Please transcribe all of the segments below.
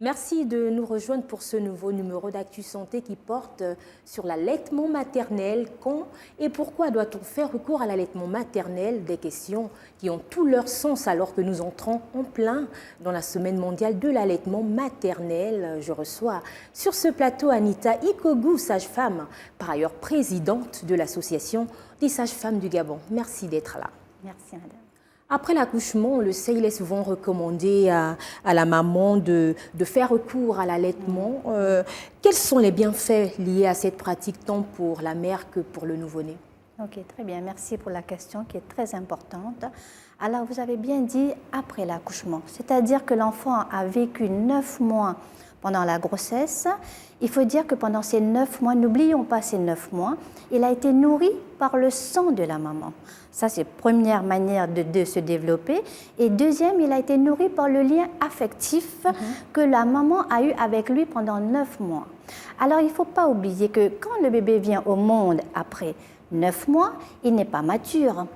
Merci de nous rejoindre pour ce nouveau numéro d'Actu Santé qui porte sur l'allaitement maternel. Quand et pourquoi doit-on faire recours à l'allaitement maternel? Des questions qui ont tout leur sens alors que nous entrons en plein dans la semaine mondiale de l'allaitement maternel. Je reçois sur ce plateau Anita Ikogu, sage-femme, par ailleurs présidente de l'association des sages-femmes du Gabon. Merci d'être là. Merci, madame. Après l'accouchement, on le sait, il est souvent recommandé à la maman de faire recours à l'allaitement. Quels sont les bienfaits liés à cette pratique tant pour la mère que pour le nouveau-né? Ok, très bien. Merci pour la question qui est très importante. Alors, vous avez bien dit après l'accouchement, c'est-à-dire que l'enfant a vécu 9 mois pendant la grossesse. Il faut dire que pendant ces 9 mois, n'oublions pas ces 9 mois, il a été nourri par le sang de la maman. Ça, c'est la première manière de se développer. Et deuxième, il a été nourri par le lien affectif que la maman a eu avec lui pendant 9 mois. Alors, il ne faut pas oublier que quand le bébé vient au monde après 9 mois, il n'est pas mature.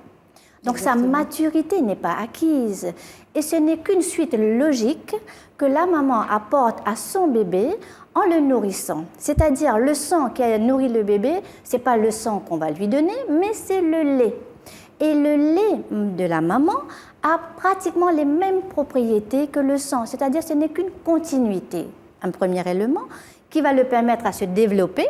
Donc, sa maturité n'est pas acquise. Et ce n'est qu'une suite logique que la maman apporte à son bébé en le nourrissant. C'est-à-dire, le sang qui a nourri le bébé, ce n'est pas le sang qu'on va lui donner, mais c'est le lait. Et le lait de la maman a pratiquement les mêmes propriétés que le sang. C'est-à-dire, ce n'est qu'une continuité. Un premier élément qui va le permettre à se développer.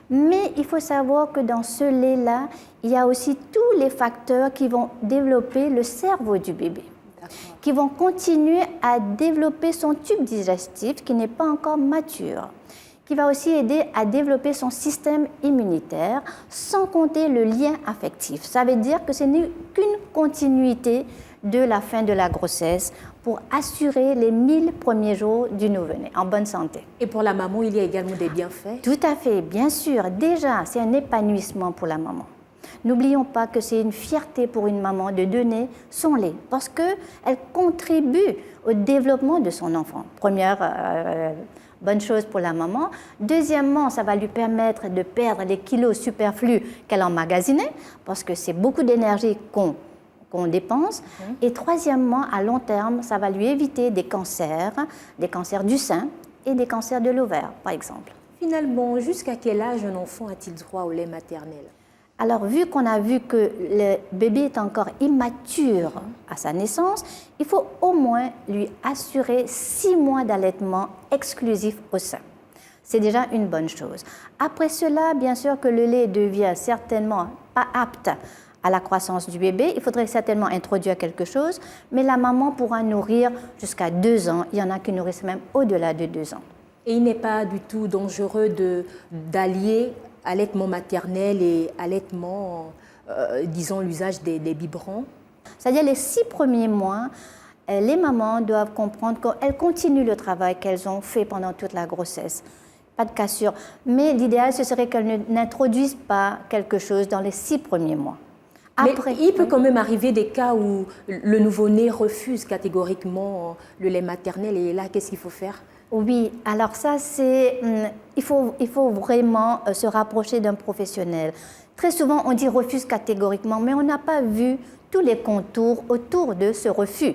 Mais il faut savoir que dans ce lait-là, il y a aussi tous les facteurs qui vont développer le cerveau du bébé, qui vont continuer à développer son tube digestif qui n'est pas encore mature, qui va aussi aider à développer son système immunitaire, sans compter le lien affectif. Ça veut dire que ce n'est qu'une continuité de la fin de la grossesse pour assurer les 1000 premiers jours du nouveau-né en bonne santé. Et pour la maman, il y a également des bienfaits? Tout à fait, bien sûr. Déjà, c'est un épanouissement pour la maman. N'oublions pas que c'est une fierté pour une maman de donner son lait parce qu'elle contribue au développement de son enfant. Première bonne chose pour la maman. Deuxièmement, ça va lui permettre de perdre les kilos superflus qu'elle emmagasinait parce que c'est beaucoup d'énergie qu'on dépense. Et troisièmement, à long terme, ça va lui éviter des cancers du sein et des cancers de l'ovaire, par exemple. Finalement, jusqu'à quel âge un enfant a-t-il droit au lait maternel? Alors, vu qu'on a vu que le bébé est encore immature à sa naissance, il faut au moins lui assurer 6 mois d'allaitement exclusif au sein. C'est déjà une bonne chose. Après cela, bien sûr que le lait devient certainement pas apte à la croissance du bébé. Il faudrait certainement introduire quelque chose, mais la maman pourra nourrir jusqu'à 2 ans. Il y en a qui nourrissent même au-delà de 2 ans. Et il n'est pas du tout dangereux d'allier allaitement maternel et allaitement, disons, l'usage des biberons? C'est-à-dire les 6 premiers mois, les mamans doivent comprendre qu'elles continuent le travail qu'elles ont fait pendant toute la grossesse. Pas de cassure. Mais l'idéal, ce serait qu'elles n'introduisent pas quelque chose dans les 6 premiers mois. Après, mais il peut quand même arriver des cas où le nouveau-né refuse catégoriquement le lait maternel et là, qu'est-ce qu'il faut faire? Oui, alors ça, il faut vraiment se rapprocher d'un professionnel. Très souvent, on dit refuse catégoriquement, mais on n'a pas vu tous les contours autour de ce refus,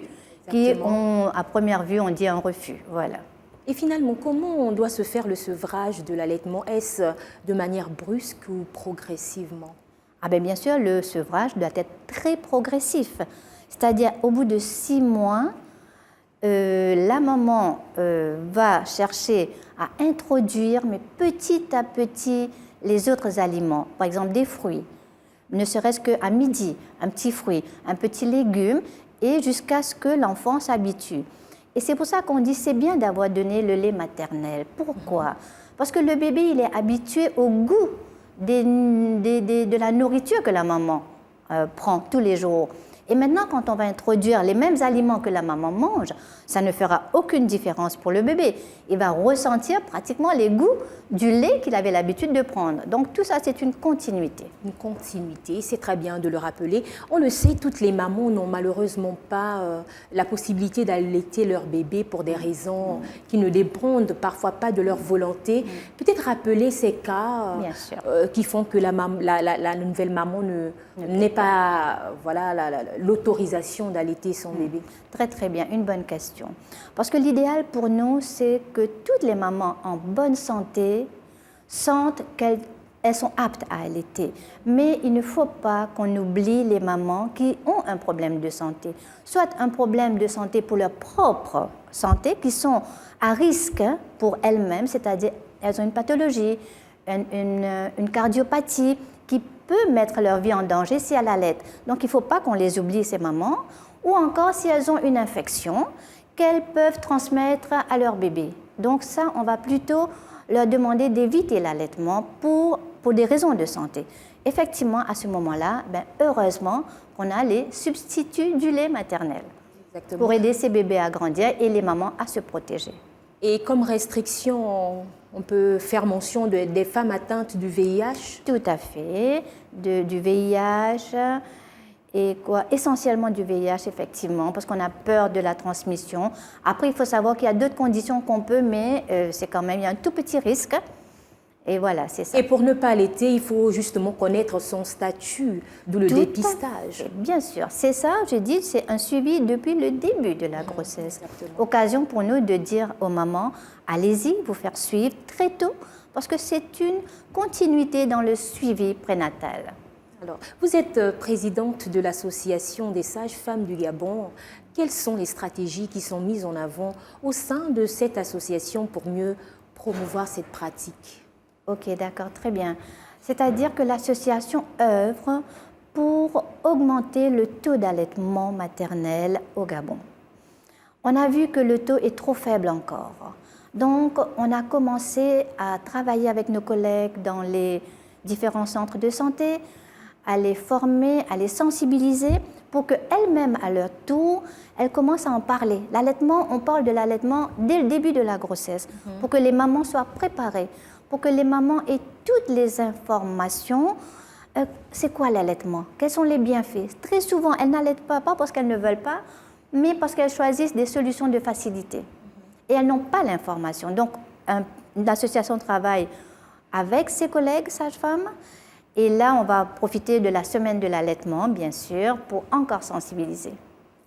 qui, à première vue, on dit un refus. Voilà. Et finalement, comment on doit se faire le sevrage de l'allaitement? Est-ce de manière brusque ou progressivement? Ah bien sûr, le sevrage doit être très progressif. C'est-à-dire, au bout de 6 mois, la maman va chercher à introduire, mais petit à petit, les autres aliments. Par exemple, des fruits, ne serait-ce qu'à midi, un petit fruit, un petit légume, et jusqu'à ce que l'enfant s'habitue. Et c'est pour ça qu'on dit c'est bien d'avoir donné le lait maternel. Pourquoi? Parce que le bébé, il est habitué au goût de la nourriture que la maman prend tous les jours. Et maintenant, quand on va introduire les mêmes aliments que la maman mange, ça ne fera aucune différence pour le bébé. Il va ressentir pratiquement les goûts du lait qu'il avait l'habitude de prendre. Donc tout ça, c'est une continuité. Une continuité, c'est très bien de le rappeler. On le sait, toutes les mamans n'ont malheureusement pas la possibilité d'allaiter leur bébé pour des raisons qui ne dépendent parfois pas de leur volonté. Peut-être rappeler ces cas qui font que la nouvelle maman n'ait pas l'autorisation d'allaiter son bébé? Très très bien, une bonne question. Parce que l'idéal pour nous, c'est que toutes les mamans en bonne santé sentent qu'elles sont aptes à allaiter. Mais il ne faut pas qu'on oublie les mamans qui ont un problème de santé. Soit un problème de santé pour leur propre santé, qui sont à risque pour elles-mêmes, c'est-à-dire elles ont une pathologie, une cardiopathie qui peut mettre leur vie en danger si elles allaitent. Donc il ne faut pas qu'on les oublie, ces mamans. Ou encore si elles ont une infection qu'elles peuvent transmettre à leur bébé. Donc ça, on va plutôt leur demander d'éviter l'allaitement pour des raisons de santé. Effectivement, à ce moment-là, heureusement qu'on a les substituts du lait maternel. Exactement. Pour aider ces bébés à grandir et les mamans à se protéger. Et comme restriction, on peut faire mention des femmes atteintes du VIH? Tout à fait, du VIH et essentiellement du VIH, effectivement, parce qu'on a peur de la transmission. Après, il faut savoir qu'il y a d'autres conditions qu'on peut, mais c'est quand même, il y a un tout petit risque. Et voilà, c'est ça. Et pour ne pas allaiter, il faut justement connaître son statut, d'où le dépistage. Bien sûr, c'est ça, je dis, c'est un suivi depuis le début de la grossesse. Exactement. Occasion pour nous de dire aux mamans, allez-y, vous faire suivre très tôt, parce que c'est une continuité dans le suivi prénatal. Alors, vous êtes présidente de l'Association des sages-femmes du Gabon. Quelles sont les stratégies qui sont mises en avant au sein de cette association pour mieux promouvoir cette pratique? Ok, d'accord, très bien. C'est-à-dire que l'association œuvre pour augmenter le taux d'allaitement maternel au Gabon. On a vu que le taux est trop faible encore. Donc, on a commencé à travailler avec nos collègues dans les différents centres de santé, à les former, à les sensibiliser pour qu'elles-mêmes, à leur tour, elles commencent à en parler. L'allaitement, on parle de l'allaitement dès le début de la grossesse, pour que les mamans soient préparées, pour que les mamans aient toutes les informations. C'est quoi l'allaitement? Quels sont les bienfaits? Très souvent, elles n'allaitent pas parce qu'elles ne veulent pas, mais parce qu'elles choisissent des solutions de facilité. Et elles n'ont pas l'information. Donc, l'association travaille avec ses collègues sages-femmes. Et là, on va profiter de la semaine de l'allaitement, bien sûr, pour encore sensibiliser.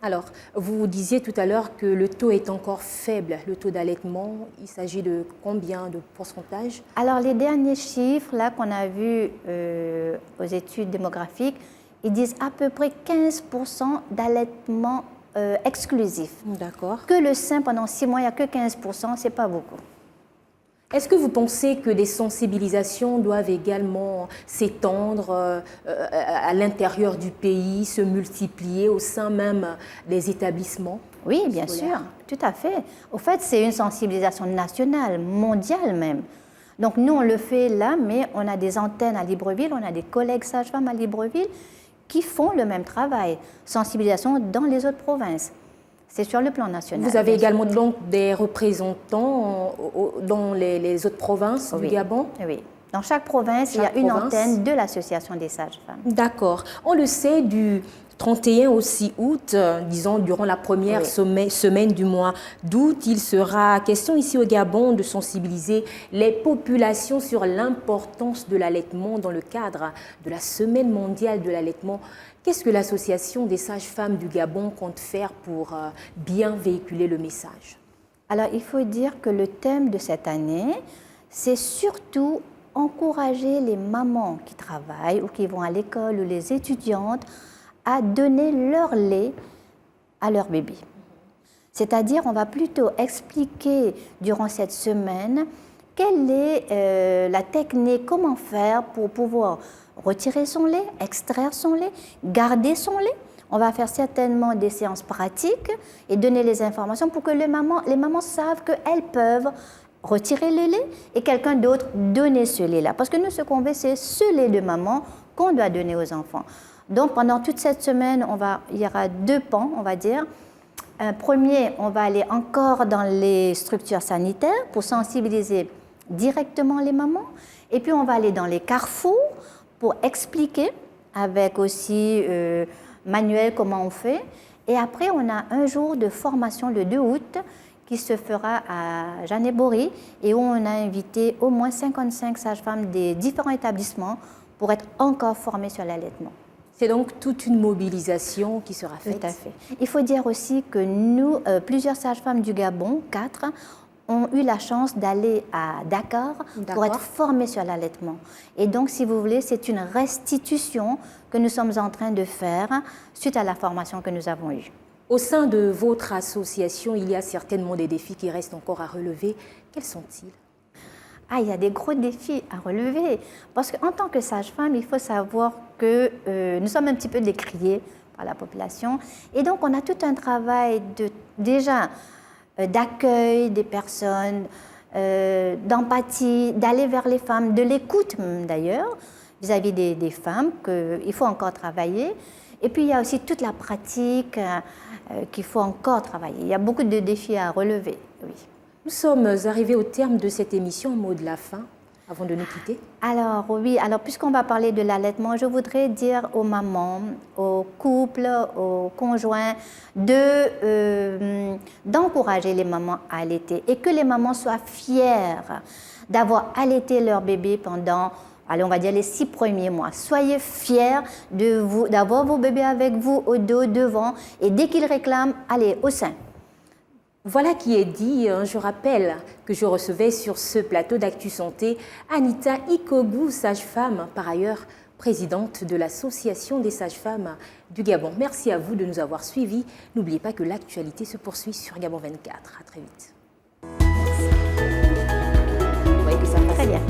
Alors, vous disiez tout à l'heure que le taux est encore faible, le taux d'allaitement. Il s'agit de combien de pourcentage? Alors, les derniers chiffres là qu'on a vus aux études démographiques, ils disent à peu près 15% d'allaitement exclusif. D'accord. Que le sein, pendant 6 mois, il n'y a que 15%, ce n'est pas beaucoup. Est-ce que vous pensez que des sensibilisations doivent également s'étendre à l'intérieur du pays, se multiplier au sein même des établissements? Oui, bien sûr, tout à fait. Au fait, c'est une sensibilisation nationale, mondiale même. Donc nous, on le fait là, mais on a des antennes à Libreville, on a des collègues sages-femmes à Libreville qui font le même travail, sensibilisation dans les autres provinces. C'est sur le plan national. Vous avez également donc des représentants dans les autres provinces du Gabon? Oui. Dans chaque province, il y a une antenne de l'Association des sages-femmes. D'accord. On le sait, du 31 au 6 août, disons durant la première semaine du mois d'août, il sera question ici au Gabon de sensibiliser les populations sur l'importance de l'allaitement dans le cadre de la Semaine mondiale de l'allaitement. Qu'est-ce que l'Association des sages-femmes du Gabon compte faire pour bien véhiculer le message? Alors, il faut dire que le thème de cette année, c'est surtout encourager les mamans qui travaillent ou qui vont à l'école ou les étudiantes à donner leur lait à leur bébé. C'est-à-dire, on va plutôt expliquer durant cette semaine quelle est la technique, comment faire pour pouvoir retirer son lait, extraire son lait, garder son lait. On va faire certainement des séances pratiques et donner les informations pour que les mamans savent qu'elles peuvent retirer le lait et quelqu'un d'autre donner ce lait-là. Parce que nous, ce qu'on veut, c'est ce lait de maman qu'on doit donner aux enfants. Donc, pendant toute cette semaine, il y aura 2 pans, on va dire. Un premier, on va aller encore dans les structures sanitaires pour sensibiliser directement les mamans. Et puis, on va aller dans les carrefours pour expliquer avec aussi manuel comment on fait. Et après, on a un jour de formation le 2 août qui se fera à Janébory et où on a invité au moins 55 sages-femmes des différents établissements pour être encore formées sur l'allaitement. C'est donc toute une mobilisation qui sera faite. Tout à fait. Il faut dire aussi que nous, plusieurs sages-femmes du Gabon, 4, ont eu la chance d'aller à Dakar pour être formées sur l'allaitement. Et donc, si vous voulez, c'est une restitution que nous sommes en train de faire suite à la formation que nous avons eue. Au sein de votre association, il y a certainement des défis qui restent encore à relever. Quels sont-ils? Il y a des gros défis à relever. Parce qu'en tant que sage-femme, il faut savoir que nous sommes un petit peu décriés par la population. Et donc, on a tout un travail d'accueil des personnes, d'empathie, d'aller vers les femmes, de l'écoute d'ailleurs, vis-à-vis des femmes, qu'il faut encore travailler. Et puis, il y a aussi toute la pratique qu'il faut encore travailler. Il y a beaucoup de défis à relever, oui. Nous sommes arrivés au terme de cette émission, mot de la fin, avant de nous quitter. Alors oui, puisqu'on va parler de l'allaitement, je voudrais dire aux mamans, aux couples, aux conjoints d'encourager les mamans à allaiter et que les mamans soient fières d'avoir allaité leur bébé pendant, on va dire les 6 premiers mois. Soyez fiers d'avoir vos bébés avec vous au dos, devant, et dès qu'ils réclament, allez, au sein. Voilà qui est dit. Je rappelle que je recevais sur ce plateau d'Actu Santé Anita Ikogu, sage-femme, par ailleurs présidente de l'Association des sages-femmes du Gabon. Merci à vous de nous avoir suivis. N'oubliez pas que l'actualité se poursuit sur Gabon 24. À très vite. Merci. Vous voyez que ça passe très bien.